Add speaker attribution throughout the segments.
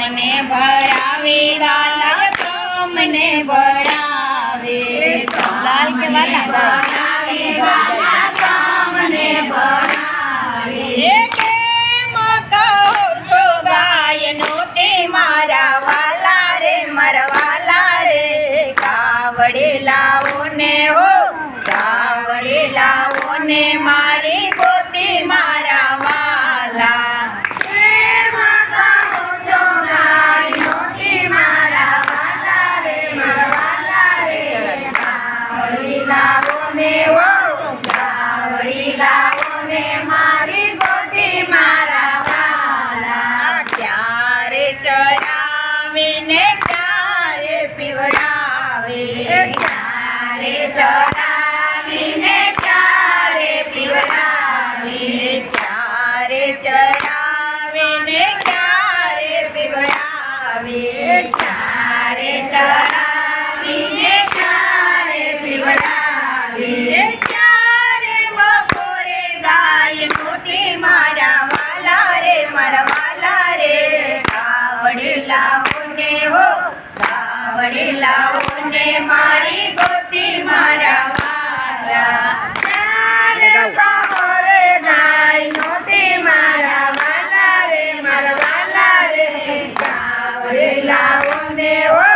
Speaker 1: તમને ભરાવે ગાલા તમને ભરાવે લાલ કે ભરાવે ગાલા તમને ભરાવે કેમ કહો છો ગાયનો તે મારા વાલા રે મારા વાલા રે કાવડે લાવો ને હો કાવડે લાવો ને મારી ગોતી મારા વાલા મારી ગોદી મારા વાલા ક્યારે ચરાવીને ક્યારે પીવડાવે ક્યારે ચરાવીને ક્યારે પીવડાવે ક્યારે ચરાવીને ક્યારે પીવડાવે ક્યારે ચરાવીને ક્યારે પીવડાવે મારા વાલા રે કાવડે લાવો ને હો કાવડે લાવો ને મારી ગોતી મારા વાલા રે ગાય નોતી મારા વાલા રે કાવડે લાવો ને હો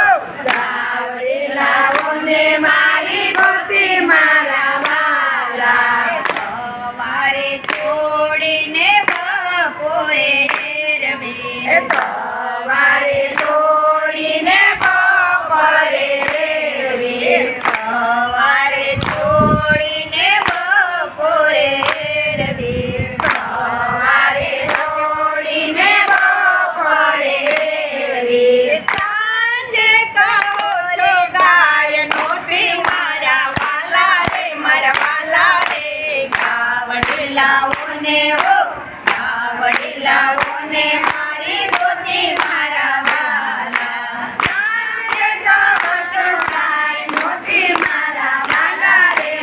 Speaker 1: કાવડે લાવો ને મારી ગોતી મારા વાલા સવારે છોડીને બપોરે રવે સવારે છોડીને બપોરે રવે સવારે છોડીને બપોરે રવે સવારે છોડીને બપોરે રવે સાંજે કહો છો ગાયનો તે મારા વાલા રે કાવડે લાવો ને હો કાવડે લાવો ને મારી ગોતી મારા વાલા સાંજે કહો છો ગાય નોતી મારા વાલા રે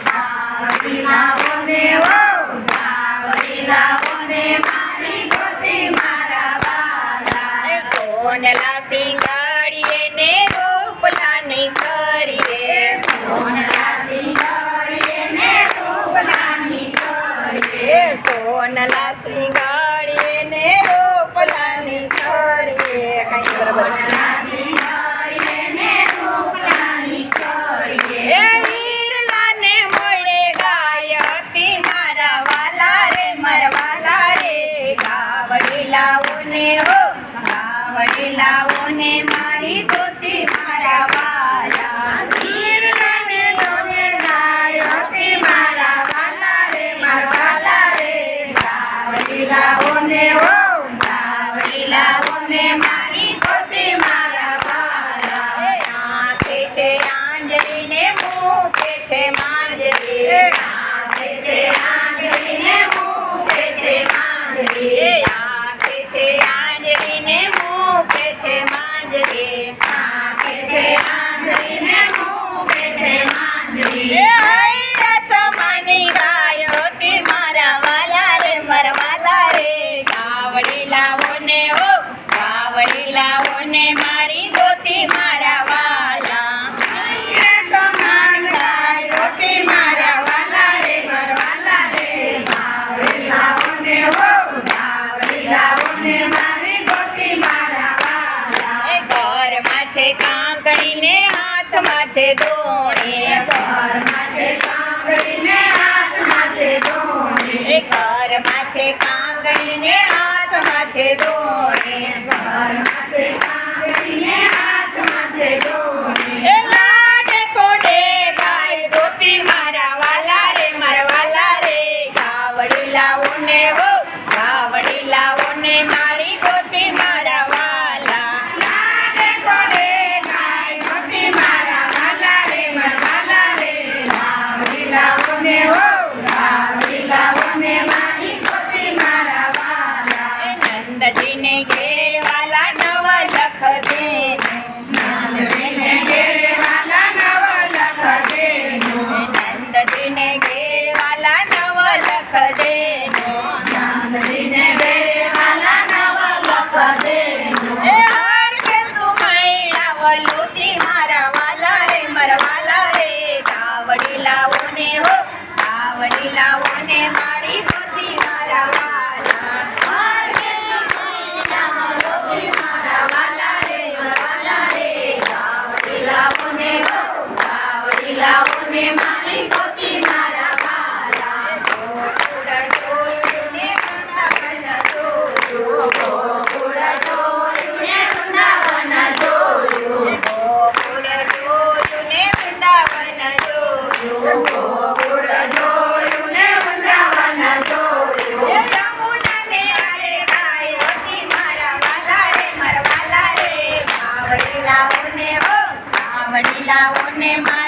Speaker 1: કાવડે લાવો ને હો કાવડે લાવો ને મારી ગોતી મારા વાલા સોનલા સિંગાડીએ ને રોપલાની કરીએ સોનલા સિંગાડીએ ને રોપલાની કરીએ સોનલા સિંગાડીએ ને રોપલાની કરીએ કઈ બરાબર સિંગાડીએ ને રોપલાની કરીએ વીરલાને મળે ગાય હતી મારા વાલા રે કાવડે લાવો ને હો કાવડે લાવો ને મારી ગોતી મારા વાલા વીરલાને મળે ગાય હતી મારા વાલા રે કાવડે લાવો ને હો કાવડે લાવો ને મારી ગોતી મારા વાલા આંખે છે આંજરી ને મૂકે છે માંજરી આંખે છે આંજરી ને મૂકે છે માંજરી આંખે છે આંજરી ને મૂકે છે માંજરી આંખે છે આંજરી ને મૂકે છે માંજરી સમાની ગાય હતી મારા વાલા રે કાવડે લાવો ને હો કાવડે લાવો ને મારી ગોતી મારા વાલા સમાન ગાય હતી મારા વાલા રે કાવડે લાવો ને હો કાવડે લાવો ને મારી ગોતી મારા વાલા ઘરમાં છે કાંકણી ને હાથમાં છે દોણી ઘરમાં છે કાંકણી ને હાથમાં છે દોણી ઘરમાં છે કાંકણી ને હાથમાં છે દોણી ઘરમાં છે કાંકણી ને હાથમાં છે દોણી લાડે કોડે ગાય ગોતી મારા વાલા રે કાવડે લાવો ને હો કાવડે લાવો ને મારી ગોતી મારા વાલા લાડે કોડે ગાય ગોતી મારા વાલા રે કાવડે લાવો ને હો કાવડે લાવો ને મારી ગોતી મારા વાલા નંદજીને ઘેર વાલા નવ લખ દેનું નંદજીને ઘેર વાલા નવ લખ દેનું નંદજીને ઘેર વાલા નવ લખ દેનું નંદજીને ઘેર વાલા નવ લખ મારી